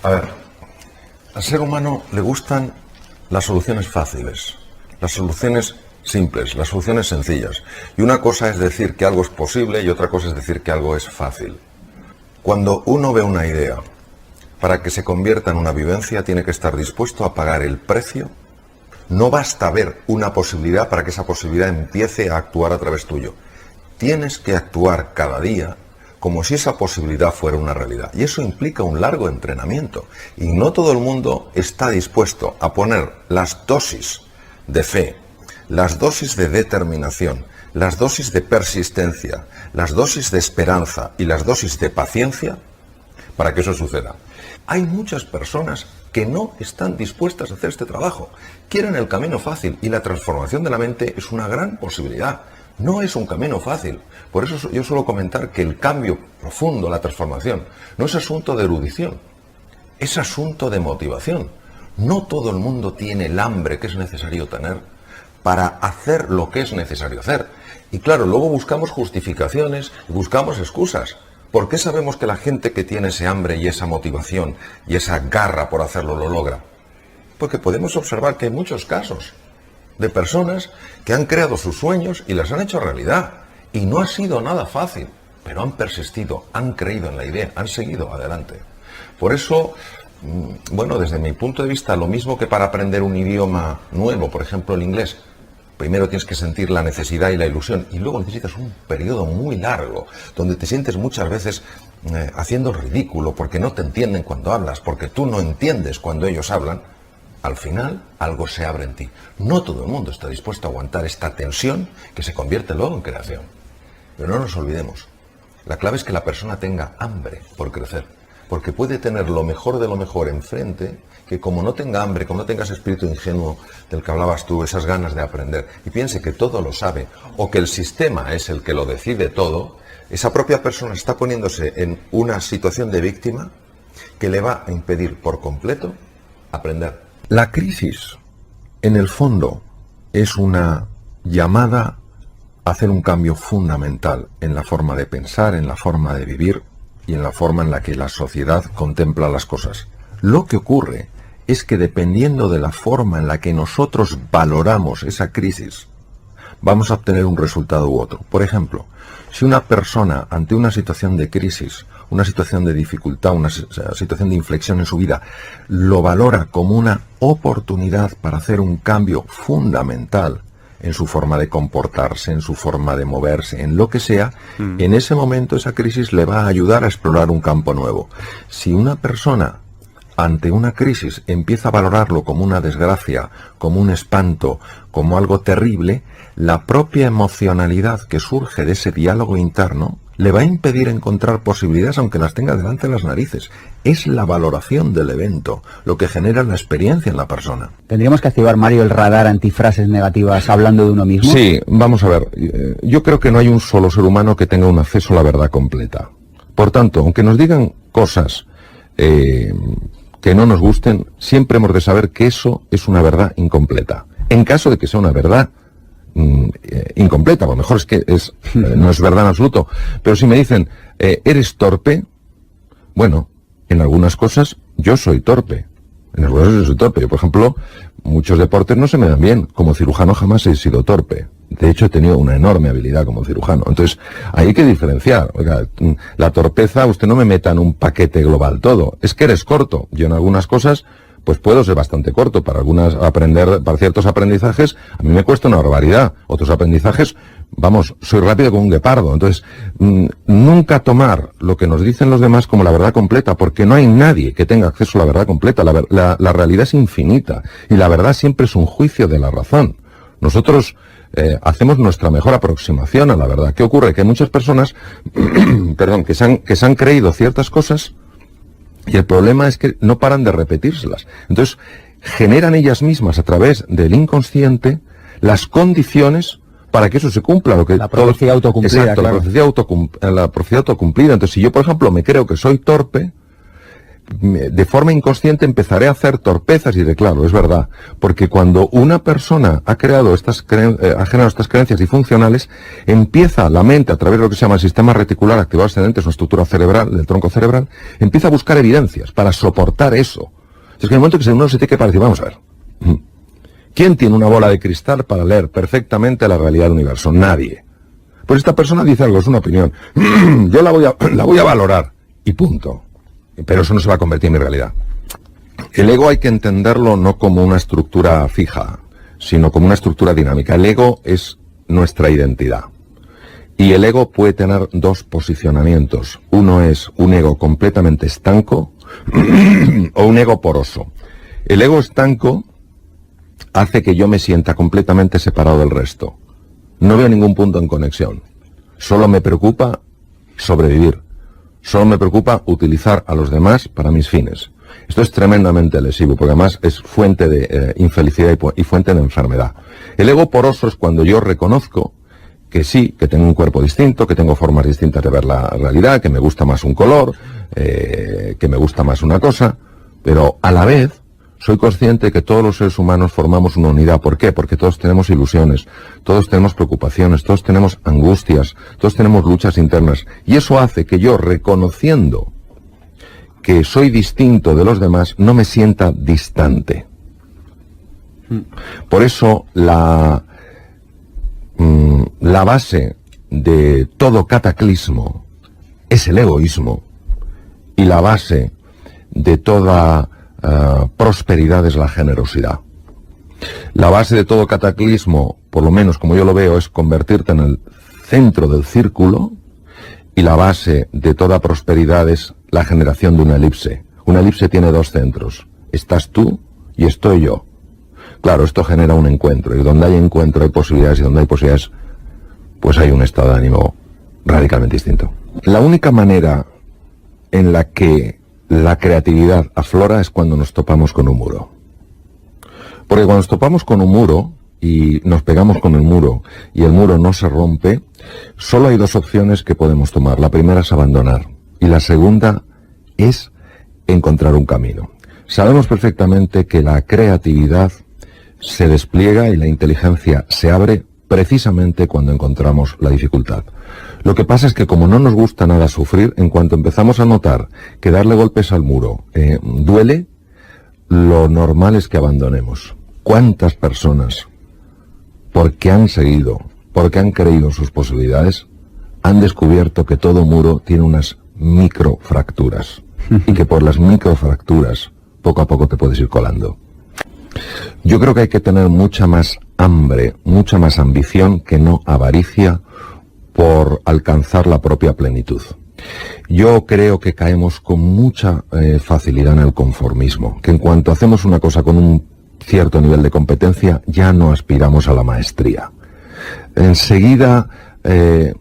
A ver, al ser humano le gustan las soluciones fáciles, las soluciones simples, las soluciones sencillas. Y una cosa es decir que algo es posible y otra cosa es decir que algo es fácil. Cuando uno ve una idea, para que se convierta en una vivencia, tiene que estar dispuesto a pagar el precio. No basta ver una posibilidad para que esa posibilidad empiece a actuar a través tuyo. Tienes que actuar cada día como si esa posibilidad fuera una realidad. Y eso implica un largo entrenamiento. Y no todo el mundo está dispuesto a poner las dosis de fe, las dosis de determinación, las dosis de persistencia, las dosis de esperanza y las dosis de paciencia para que eso suceda. Hay muchas personas que no están dispuestas a hacer este trabajo. Quieren el camino fácil y la transformación de la mente es una gran posibilidad. No es un camino fácil. Por eso yo suelo comentar que el cambio profundo, la transformación, no es asunto de erudición, es asunto de motivación. No todo el mundo tiene el hambre que es necesario tener para hacer lo que es necesario hacer. Y claro, luego buscamos justificaciones, buscamos excusas. ¿Por qué sabemos que la gente que tiene ese hambre y esa motivación y esa garra por hacerlo lo logra? Porque podemos observar que hay muchos casos de personas que han creado sus sueños y las han hecho realidad. Y no ha sido nada fácil, pero han persistido, han creído en la idea, han seguido adelante. Por eso, bueno, desde mi punto de vista, lo mismo que para aprender un idioma nuevo, por ejemplo el inglés, primero tienes que sentir la necesidad y la ilusión, y luego necesitas un periodo muy largo, donde te sientes muchas veces haciendo el ridículo, porque no te entienden cuando hablas, porque tú no entiendes cuando ellos hablan. Al final, algo se abre en ti. No todo el mundo está dispuesto a aguantar esta tensión que se convierte luego en creación. Pero no nos olvidemos, la clave es que la persona tenga hambre por crecer, porque puede tener lo mejor de lo mejor enfrente, que como no tenga hambre, como no tenga ese espíritu ingenuo del que hablabas tú, esas ganas de aprender, y piense que todo lo sabe, o que el sistema es el que lo decide todo, esa propia persona está poniéndose en una situación de víctima que le va a impedir por completo aprender. La crisis, en el fondo, es una llamada a hacer un cambio fundamental en la forma de pensar, en la forma de vivir y en la forma en la que la sociedad contempla las cosas. Lo que ocurre es que dependiendo de la forma en la que nosotros valoramos esa crisis, vamos a obtener un resultado u otro. Por ejemplo, si una persona ante una situación de crisis, una situación de dificultad, una situación de inflexión en su vida, lo valora como una oportunidad para hacer un cambio fundamental en su forma de comportarse, en su forma de moverse, en lo que sea, en ese momento esa crisis le va a ayudar a explorar un campo nuevo. Si una persona ante una crisis empieza a valorarlo como una desgracia, como un espanto, como algo terrible, la propia emocionalidad que surge de ese diálogo interno le va a impedir encontrar posibilidades aunque las tenga delante de las narices. Es la valoración del evento lo que genera la experiencia en la persona. ¿Tendríamos que activar, Mario, el radar antifrases negativas hablando de uno mismo? Sí, vamos a ver. Yo creo que no hay un solo ser humano que tenga un acceso a la verdad completa. Por tanto, aunque nos digan cosas que no nos gusten, siempre hemos de saber que eso es una verdad incompleta. En caso de que sea una verdad incompleta, a lo mejor es que no es verdad en absoluto, pero si me dicen, ¿eres torpe? Bueno, en algunas cosas yo soy torpe. En algunas cosas yo soy torpe. Yo, por ejemplo, muchos deportes no se me dan bien. Como cirujano jamás he sido torpe. De hecho, he tenido una enorme habilidad como cirujano. Entonces, hay que diferenciar. Oiga, la torpeza, usted no me meta en un paquete global todo. Es que eres corto. Yo en algunas cosas, pues puedo ser bastante corto. Para para ciertos aprendizajes, a mí me cuesta una barbaridad. Otros aprendizajes, vamos, soy rápido como un guepardo. Entonces, nunca tomar lo que nos dicen los demás como la verdad completa, porque no hay nadie que tenga acceso a la verdad completa. La realidad es infinita y la verdad siempre es un juicio de la razón. Nosotros hacemos nuestra mejor aproximación a la verdad. ¿Qué ocurre? Que hay muchas personas, perdón, que se han creído ciertas cosas y el problema es que no paran de repetírselas. Entonces, generan ellas mismas a través del inconsciente las condiciones para que eso se cumpla. La profecía autocumplida. Exacto, claro. La profecía autocumplida. Entonces, si yo, por ejemplo, me creo que soy torpe, de forma inconsciente empezaré a hacer torpezas y diré, claro, es verdad, porque cuando una persona ha generado estas creencias disfuncionales, empieza la mente, a través de lo que se llama el sistema reticular activado ascendente, es una estructura cerebral, del tronco cerebral, empieza a buscar evidencias para soportar eso. Es que en el momento que uno se tiene que parecer, vamos a ver, ¿quién tiene una bola de cristal para leer perfectamente la realidad del universo? Nadie. Pues esta persona dice algo, es una opinión. Yo la voy a valorar. Y punto. Pero eso no se va a convertir en mi realidad. El ego hay que entenderlo no como una estructura fija, sino como una estructura dinámica. El ego es nuestra identidad. Y el ego puede tener dos posicionamientos. Uno es un ego completamente estanco o un ego poroso. El ego estanco hace que yo me sienta completamente separado del resto. No veo ningún punto en conexión. Solo me preocupa sobrevivir. Solo me preocupa utilizar a los demás para mis fines. Esto es tremendamente lesivo, porque además es fuente de infelicidad y fuente de enfermedad. El ego poroso es cuando yo reconozco que sí, que tengo un cuerpo distinto, que tengo formas distintas de ver la realidad, que me gusta más un color, que me gusta más una cosa, pero a la vez soy consciente que todos los seres humanos formamos una unidad. ¿Por qué? Porque todos tenemos ilusiones, todos tenemos preocupaciones, todos tenemos angustias, todos tenemos luchas internas. Y eso hace que yo, reconociendo que soy distinto de los demás, no me sienta distante. Por eso la base de todo cataclismo es el egoísmo. Y la base de toda prosperidad es la generosidad. La base de todo cataclismo, por lo menos como yo lo veo, es convertirte en el centro del círculo, y la base de toda prosperidad es la generación de una elipse. Una elipse tiene dos centros. Estás tú y estoy yo. Claro, esto genera un encuentro, y donde hay encuentro hay posibilidades, y donde hay posibilidades, pues hay un estado de ánimo radicalmente distinto. La única manera en la que la creatividad aflora es cuando nos topamos con un muro. Porque cuando nos topamos con un muro y nos pegamos con el muro y el muro no se rompe, solo hay dos opciones que podemos tomar. La primera es abandonar y la segunda es encontrar un camino. Sabemos perfectamente que la creatividad se despliega y la inteligencia se abre precisamente cuando encontramos la dificultad. Lo que pasa es que como no nos gusta nada sufrir, en cuanto empezamos a notar que darle golpes al muro duele, lo normal es que abandonemos. ¿Cuántas personas, porque han seguido, porque han creído en sus posibilidades, han descubierto que todo muro tiene unas microfracturas y que por las microfracturas poco a poco te puedes ir colando? Yo creo que hay que tener mucha más hambre, mucha más ambición que no avaricia por alcanzar la propia plenitud. Yo creo que caemos con mucha facilidad en el conformismo, que en cuanto hacemos una cosa con un cierto nivel de competencia ya no aspiramos a la maestría. Enseguida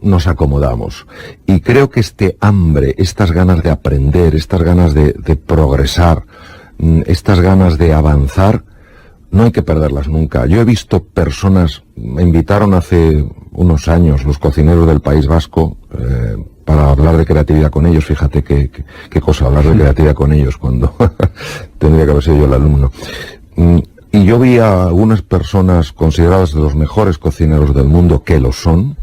nos acomodamos, y creo que este hambre, estas ganas de aprender, estas ganas de progresar, estas ganas de avanzar, no hay que perderlas nunca. Yo he visto personas, me invitaron hace unos años los cocineros del País Vasco para hablar de creatividad con ellos. Fíjate qué cosa, hablar de creatividad con ellos cuando tendría que haber sido yo el alumno. Y yo vi a algunas personas consideradas de los mejores cocineros del mundo, que lo son,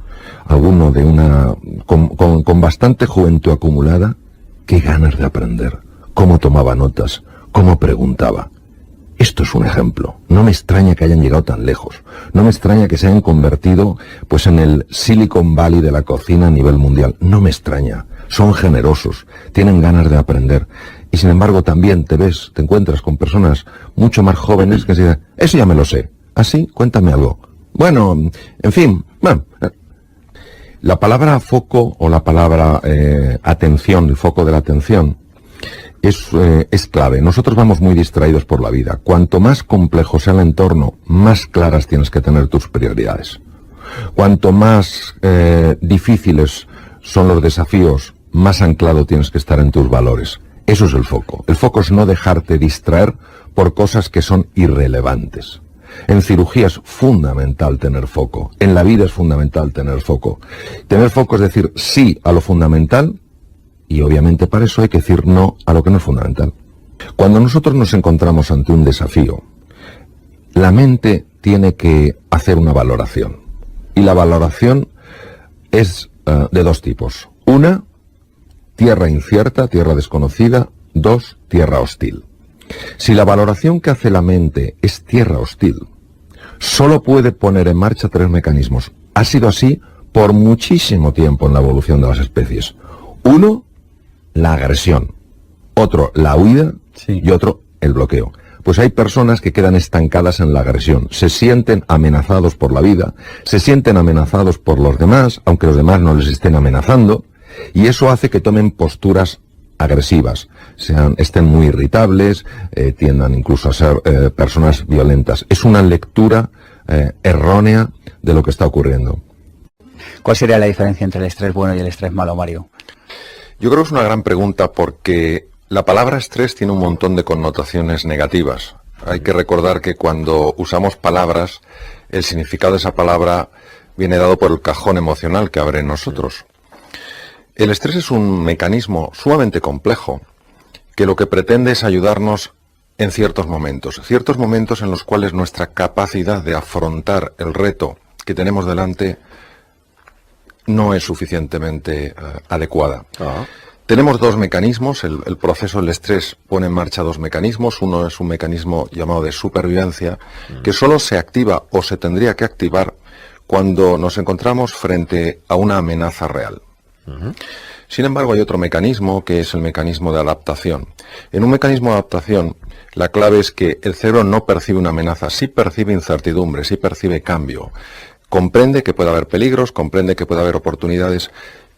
alguno de con bastante juventud acumulada. Qué ganas de aprender, cómo tomaba notas, cómo preguntaba. Esto es un ejemplo. No me extraña que hayan llegado tan lejos. No me extraña que se hayan convertido pues en el Silicon Valley de la cocina a nivel mundial. No me extraña. Son generosos, tienen ganas de aprender. Y sin embargo también te encuentras con personas mucho más jóvenes que dicen, eso ya me lo sé. ¿Ah, sí? Cuéntame algo. Bueno, en fin, bueno. La palabra foco o la palabra atención, el foco de la atención, es clave. Nosotros vamos muy distraídos por la vida. Cuanto más complejo sea el entorno, más claras tienes que tener tus prioridades. Cuanto más difíciles son los desafíos, más anclado tienes que estar en tus valores. Eso es el foco. El foco es no dejarte distraer por cosas que son irrelevantes. En cirugía es fundamental tener foco. En la vida es fundamental tener foco. Tener foco es decir sí a lo fundamental Y obviamente para eso hay que decir no a lo que no es fundamental. Cuando nosotros nos encontramos ante un desafío, la mente tiene que hacer una valoración. Y la valoración es de dos tipos. Una, tierra incierta, tierra desconocida. Dos, tierra hostil. Si la valoración que hace la mente es tierra hostil, solo puede poner en marcha tres mecanismos. Ha sido así por muchísimo tiempo en la evolución de las especies. Uno, la agresión. Otro, la huida. Sí. Y otro, el bloqueo. Pues hay personas que quedan estancadas en la agresión, se sienten amenazados por la vida, se sienten amenazados por los demás, aunque los demás no les estén amenazando, y eso hace que tomen posturas agresivas, estén muy irritables, tiendan incluso a ser personas violentas. Es una lectura errónea de lo que está ocurriendo. ¿Cuál sería la diferencia entre el estrés bueno y el estrés malo, Mario? Yo creo que es una gran pregunta porque la palabra estrés tiene un montón de connotaciones negativas. Hay que recordar que cuando usamos palabras, el significado de esa palabra viene dado por el cajón emocional que abre en nosotros. El estrés es un mecanismo sumamente complejo que lo que pretende es ayudarnos en ciertos momentos en los cuales nuestra capacidad de afrontar el reto que tenemos delante no es suficientemente adecuada. Tenemos dos mecanismos, el proceso del estrés pone en marcha dos mecanismos. Uno es un mecanismo llamado de supervivencia, que solo se activa o se tendría que activar cuando nos encontramos frente a una amenaza real. Sin embargo, hay otro mecanismo que es el mecanismo de adaptación. En un mecanismo de adaptación, la clave es que el cerebro no percibe una amenaza, sí percibe incertidumbre, sí percibe cambio. Comprende que puede haber peligros, comprende que puede haber oportunidades,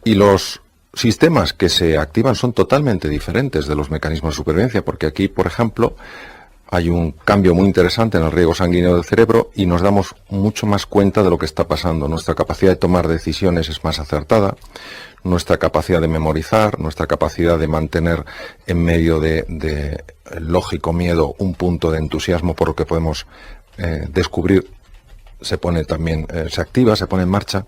y los sistemas que se activan son totalmente diferentes de los mecanismos de supervivencia, porque aquí, por ejemplo, hay un cambio muy interesante en el riego sanguíneo del cerebro y nos damos mucho más cuenta de lo que está pasando. Nuestra capacidad de tomar decisiones es más acertada, nuestra capacidad de memorizar, nuestra capacidad de mantener en medio de lógico miedo un punto de entusiasmo por lo que podemos descubrir, se pone también, se activa, se pone en marcha.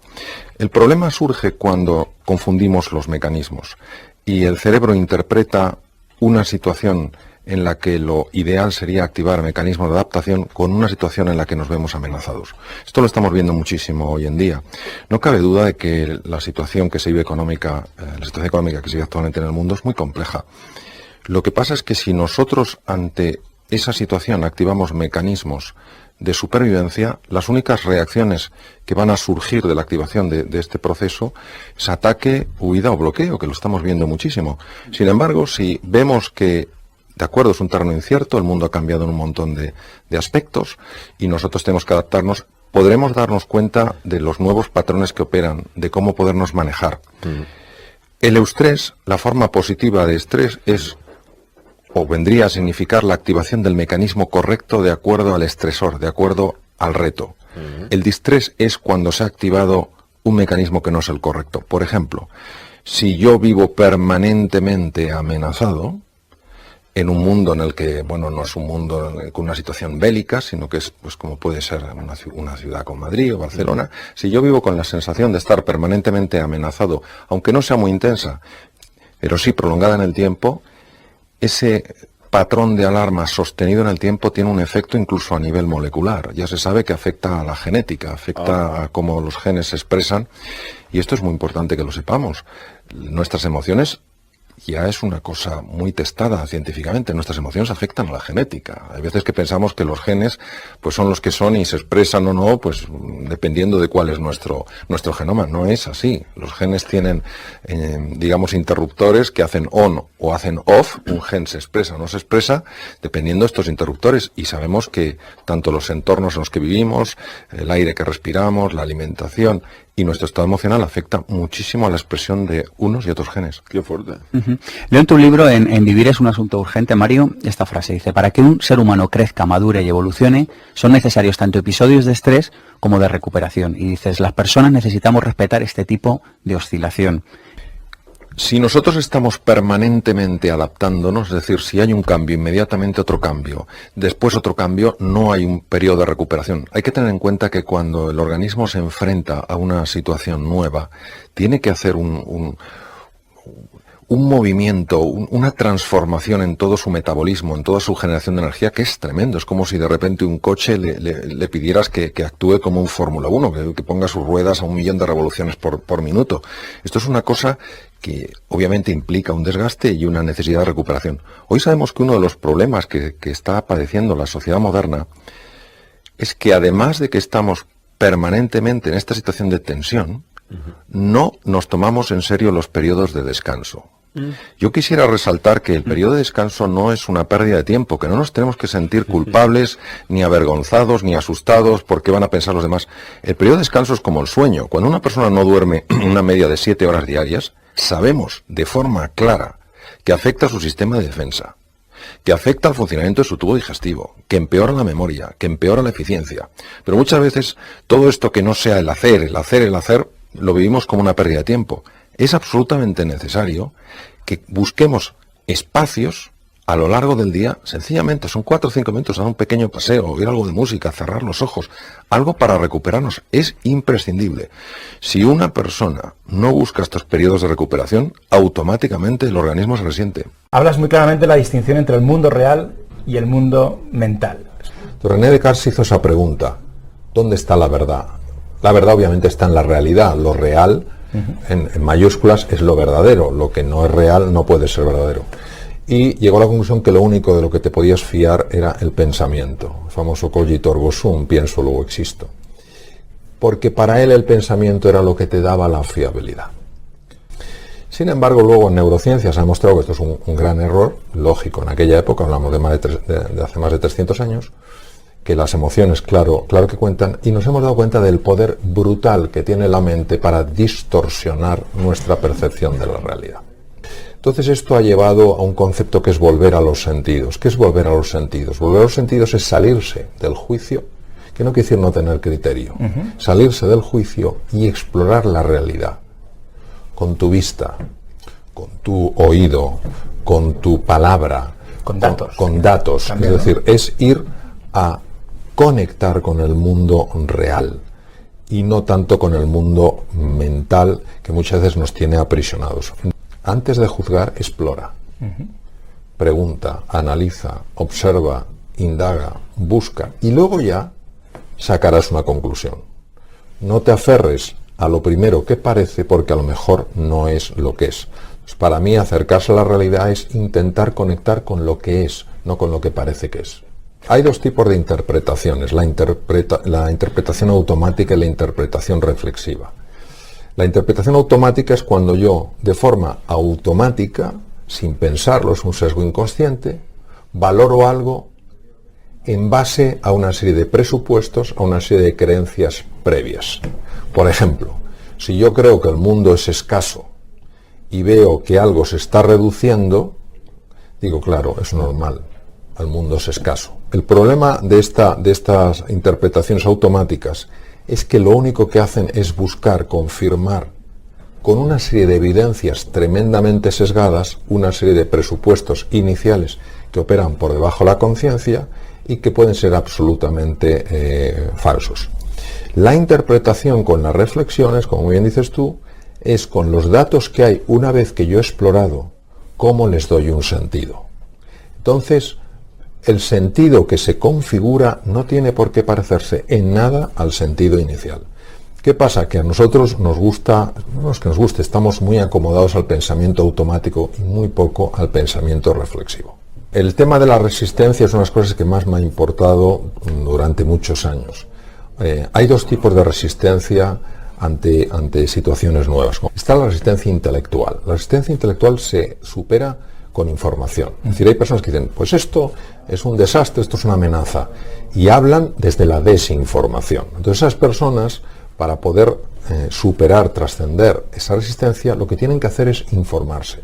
El problema surge cuando confundimos los mecanismos y el cerebro interpreta una situación en la que lo ideal sería activar mecanismos de adaptación con una situación en la que nos vemos amenazados. Esto lo estamos viendo muchísimo hoy en día. No cabe duda de que la situación que se vive económica, la situación económica que se vive actualmente en el mundo es muy compleja. Lo que pasa es que si nosotros ante esa situación activamos mecanismos de supervivencia, las únicas reacciones que van a surgir de la activación de este proceso es ataque, huida o bloqueo, que lo estamos viendo muchísimo. Sin embargo, si vemos que de acuerdo, es un terreno incierto, el mundo ha cambiado en un montón de aspectos y nosotros tenemos que adaptarnos, podremos darnos cuenta de los nuevos patrones que operan, de cómo podernos manejar. El eustrés, la forma positiva de estrés es, o vendría a significar la activación del mecanismo correcto de acuerdo al estresor, de acuerdo al reto. El distrés es cuando se ha activado un mecanismo que no es el correcto. Por ejemplo, si yo vivo permanentemente amenazado, en un mundo en el que, bueno, no es un mundo con una situación bélica, sino que es, pues como puede ser una ciudad como Madrid o Barcelona, si yo vivo con la sensación de estar permanentemente amenazado, aunque no sea muy intensa, pero sí prolongada en el tiempo, ese patrón de alarma sostenido en el tiempo tiene un efecto incluso a nivel molecular. Ya se sabe que afecta a la genética, afecta a cómo los genes se expresan, y esto es muy importante que lo sepamos. Nuestras emociones ya es una cosa muy testada científicamente. Nuestras emociones afectan a la genética. Hay veces que pensamos que los genes pues son los que son y se expresan o no, pues dependiendo de cuál es nuestro genoma. No es así. Los genes tienen, digamos, interruptores que hacen on o hacen off. Un gen se expresa o no se expresa dependiendo de estos interruptores. Y sabemos que tanto los entornos en los que vivimos, el aire que respiramos, la alimentación y nuestro estado emocional afecta muchísimo a la expresión de unos y otros genes. Qué fuerte. Leo en tu libro, en Vivir es un asunto urgente, Mario, esta frase dice: para que un ser humano crezca, madure y evolucione, son necesarios tanto episodios de estrés como de recuperación. Y dices, las personas necesitamos respetar este tipo de oscilación. Si nosotros estamos permanentemente adaptándonos, es decir, si hay un cambio, inmediatamente otro cambio, después otro cambio, no hay un periodo de recuperación. Hay que tener en cuenta que cuando el organismo se enfrenta a una situación nueva, tiene que hacer un un movimiento, una transformación en todo su metabolismo, en toda su generación de energía, que es tremendo. Es como si de repente un coche le pidieras que actúe como un Fórmula 1, que ponga sus ruedas a 1 millón de revoluciones por minuto. Esto es una cosa que obviamente implica un desgaste y una necesidad de recuperación. Hoy sabemos que uno de los problemas que está padeciendo la sociedad moderna es que, además de que estamos permanentemente en esta situación de tensión, no nos tomamos en serio los periodos de descanso. Yo quisiera resaltar que el periodo de descanso no es una pérdida de tiempo, que no nos tenemos que sentir culpables, ni avergonzados, ni asustados por qué van a pensar los demás. El periodo de descanso es como el sueño. Cuando una persona no duerme una media de 7 horas diarias, sabemos de forma clara que afecta a su sistema de defensa, que afecta al funcionamiento de su tubo digestivo, que empeora la memoria, que empeora la eficiencia. Pero muchas veces todo esto que no sea el hacer, lo vivimos como una pérdida de tiempo. Es absolutamente necesario que busquemos espacios a lo largo del día, sencillamente, son 4 o 5 minutos, dar un pequeño paseo, oír algo de música, cerrar los ojos, algo para recuperarnos. Es imprescindible. Si una persona no busca estos periodos de recuperación, automáticamente el organismo se resiente. Hablas muy claramente de la distinción entre el mundo real y el mundo mental. René Descartes hizo esa pregunta: ¿dónde está la verdad? La verdad obviamente está en la realidad. Lo real, en mayúsculas, es lo verdadero. Lo que no es real no puede ser verdadero. Y llegó a la conclusión que lo único de lo que te podías fiar era el pensamiento. El famoso cogito ergo sum, pienso luego existo. Porque para él el pensamiento era lo que te daba la fiabilidad. Sin embargo, luego en neurociencia se ha demostrado que esto es un gran error, lógico. En aquella época, hablamos de hace más de 300 años, que las emociones, claro que cuentan, y nos hemos dado cuenta del poder brutal que tiene la mente para distorsionar nuestra percepción de la realidad. Entonces esto ha llevado a un concepto que es volver a los sentidos. ¿Qué es volver a los sentidos? Volver a los sentidos es salirse del juicio, que no quiere decir no tener criterio, salirse del juicio y explorar la realidad, con tu vista, con tu oído, con tu palabra, con datos. Con datos. También, es decir, es ir a conectar con el mundo real y no tanto con el mundo mental que muchas veces nos tiene aprisionados. Antes de juzgar, explora, pregunta, analiza, observa, indaga, busca y luego ya sacarás una conclusión. No te aferres a lo primero que parece porque a lo mejor no es lo que es. Pues para mí acercarse a la realidad es intentar conectar con lo que es, no con lo que parece que es. Hay 2 tipos de interpretaciones, la interpretación automática y la interpretación reflexiva. La interpretación automática es cuando yo, de forma automática, sin pensarlo, es un sesgo inconsciente, valoro algo en base a una serie de presupuestos, a una serie de creencias previas. Por ejemplo, si yo creo que el mundo es escaso y veo que algo se está reduciendo, digo, claro, es normal, el mundo es escaso. El problema de estas interpretaciones automáticas es que lo único que hacen es buscar confirmar con una serie de evidencias tremendamente sesgadas, una serie de presupuestos iniciales que operan por debajo de la conciencia y que pueden ser absolutamente falsos. La interpretación con las reflexiones, como bien dices tú, es con los datos que hay una vez que yo he explorado, cómo les doy un sentido. Entonces, el sentido que se configura no tiene por qué parecerse en nada al sentido inicial. ¿Qué pasa? Que a nosotros nos gusta, no es que nos guste, estamos muy acomodados al pensamiento automático y muy poco al pensamiento reflexivo. El tema de la resistencia es una de las cosas que más me ha importado durante muchos años. Hay 2 tipos de resistencia ante situaciones nuevas. Está la resistencia intelectual. La resistencia intelectual se supera con información. Es decir, hay personas que dicen, pues esto es un desastre, esto es una amenaza, y hablan desde la desinformación. Entonces esas personas, para poder superar, trascender esa resistencia, lo que tienen que hacer es informarse.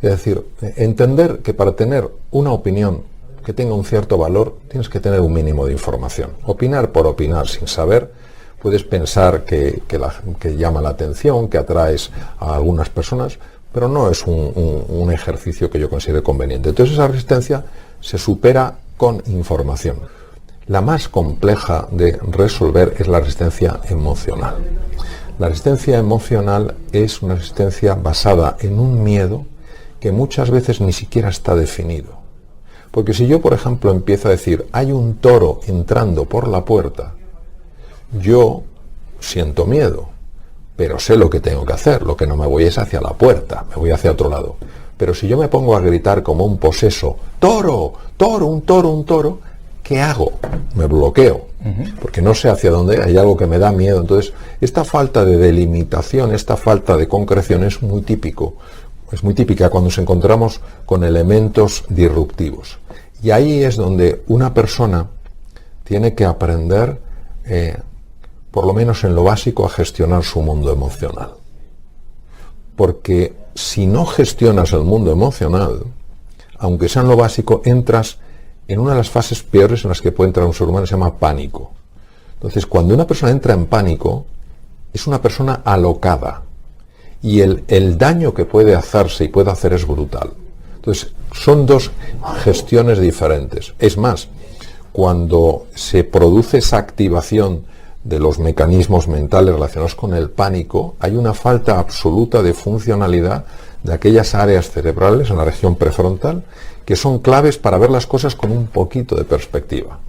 Es decir, entender que para tener una opinión que tenga un cierto valor, tienes que tener un mínimo de información. Opinar por opinar sin saber, puedes pensar que llama la atención, que atraes a algunas personas, pero no es un ejercicio que yo considere conveniente. Entonces esa resistencia se supera con información. La más compleja de resolver es la resistencia emocional. La resistencia emocional es una resistencia basada en un miedo que muchas veces ni siquiera está definido. Porque si yo, por ejemplo, empiezo a decir, hay un toro entrando por la puerta, yo siento miedo, pero sé lo que tengo que hacer, lo que no me voy es hacia la puerta, me voy hacia otro lado. Pero si yo me pongo a gritar como un poseso, ¡toro! ¡Toro! ¡Un toro! ¡Un toro! ¿Qué hago? Me bloqueo, porque no sé hacia dónde, hay algo que me da miedo. Entonces, esta falta de delimitación, esta falta de concreción es muy típica cuando nos encontramos con elementos disruptivos. Y ahí es donde una persona tiene que aprender, por lo menos en lo básico, a gestionar su mundo emocional. Porque si no gestionas el mundo emocional, aunque sea en lo básico, entras en una de las fases peores en las que puede entrar un ser humano, se llama pánico. Entonces, cuando una persona entra en pánico, es una persona alocada. Y el daño que puede hacerse y puede hacer es brutal. Entonces, son dos gestiones diferentes. Es más, cuando se produce esa activación de los mecanismos mentales relacionados con el pánico, hay una falta absoluta de funcionalidad de aquellas áreas cerebrales en la región prefrontal que son claves para ver las cosas con un poquito de perspectiva.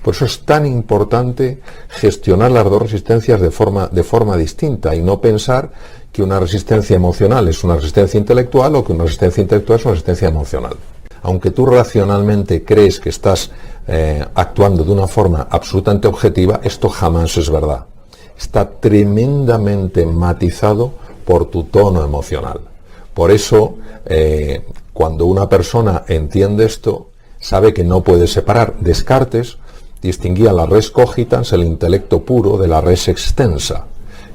Por eso es tan importante gestionar las dos resistencias de forma distinta y no pensar que una resistencia emocional es una resistencia intelectual o que una resistencia intelectual es una resistencia emocional. Aunque tú racionalmente crees que estás actuando de una forma absolutamente objetiva, esto jamás es verdad. Está tremendamente matizado por tu tono emocional. Por eso, cuando una persona entiende esto, sabe que no puede separar. Descartes distinguía la res cogitans, el intelecto puro, de la res extensa,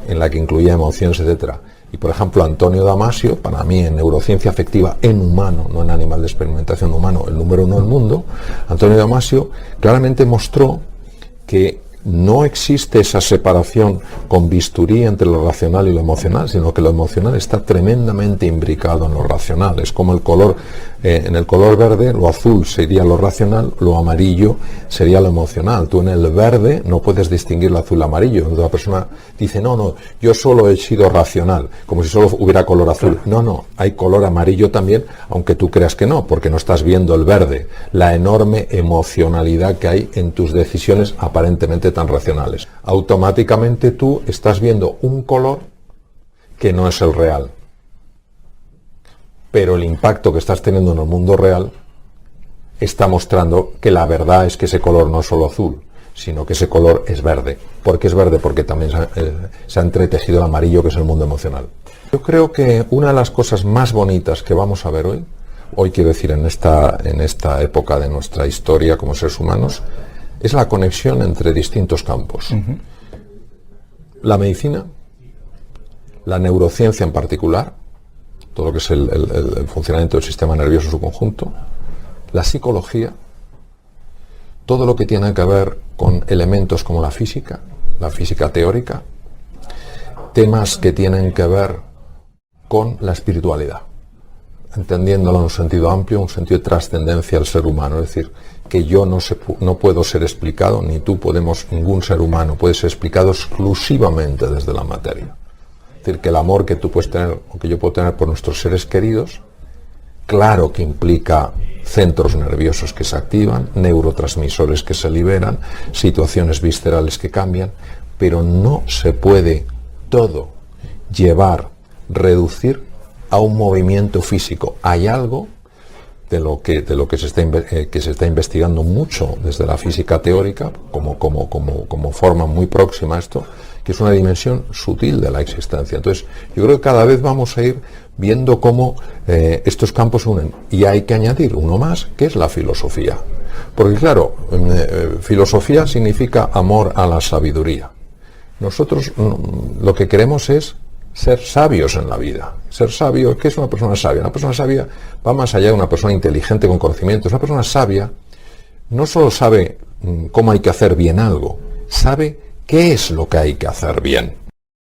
en la que incluía emociones, etc. Y por ejemplo, Antonio Damasio, para mí en neurociencia afectiva en humano, no en animal de experimentación humano, el número 1 del mundo, Antonio Damasio claramente mostró que no existe esa separación con bisturí entre lo racional y lo emocional, sino que lo emocional está tremendamente imbricado en lo racional. Es como el color, en el color verde, lo azul sería lo racional, lo amarillo sería lo emocional. Tú en el verde no puedes distinguir el azul y el amarillo. La persona dice, no, yo solo he sido racional, como si solo hubiera color azul. No, hay color amarillo también, aunque tú creas que no, porque no estás viendo el verde, la enorme emocionalidad que hay en tus decisiones aparentemente tan racionales. Automáticamente tú estás viendo un color que no es el real. Pero el impacto que estás teniendo en el mundo real está mostrando que la verdad es que ese color no es solo azul, sino que ese color es verde. ¿Por qué es verde? Porque también se ha entretejido el amarillo, que es el mundo emocional. Yo creo que una de las cosas más bonitas que vamos a ver hoy quiero decir en esta época de nuestra historia como seres humanos, es la conexión entre distintos campos. La medicina, la neurociencia en particular, todo lo que es el funcionamiento del sistema nervioso en su conjunto, la psicología, todo lo que tiene que ver con elementos como la física teórica, temas que tienen que ver con la espiritualidad, entendiéndolo en un sentido amplio, un sentido de trascendencia del ser humano, es decir, que yo no puedo ser explicado, ni tú ningún ser humano puede ser explicado exclusivamente desde la materia. Es decir, que el amor que tú puedes tener o que yo puedo tener por nuestros seres queridos, claro que implica centros nerviosos que se activan, neurotransmisores que se liberan, situaciones viscerales que cambian, pero no se puede todo reducir a un movimiento físico. Hay algo de lo que se está investigando mucho desde la física teórica, como forma muy próxima a esto, que es una dimensión sutil de la existencia. Entonces, yo creo que cada vez vamos a ir viendo cómo estos campos se unen. Y hay que añadir uno más, que es la filosofía. Porque claro, filosofía significa amor a la sabiduría. Nosotros lo que queremos es ser sabios en la vida. Ser sabio, ¿qué es una persona sabia? Una persona sabia va más allá de una persona inteligente con conocimientos. Una persona sabia no solo sabe cómo hay que hacer bien algo, sabe qué es lo que hay que hacer bien.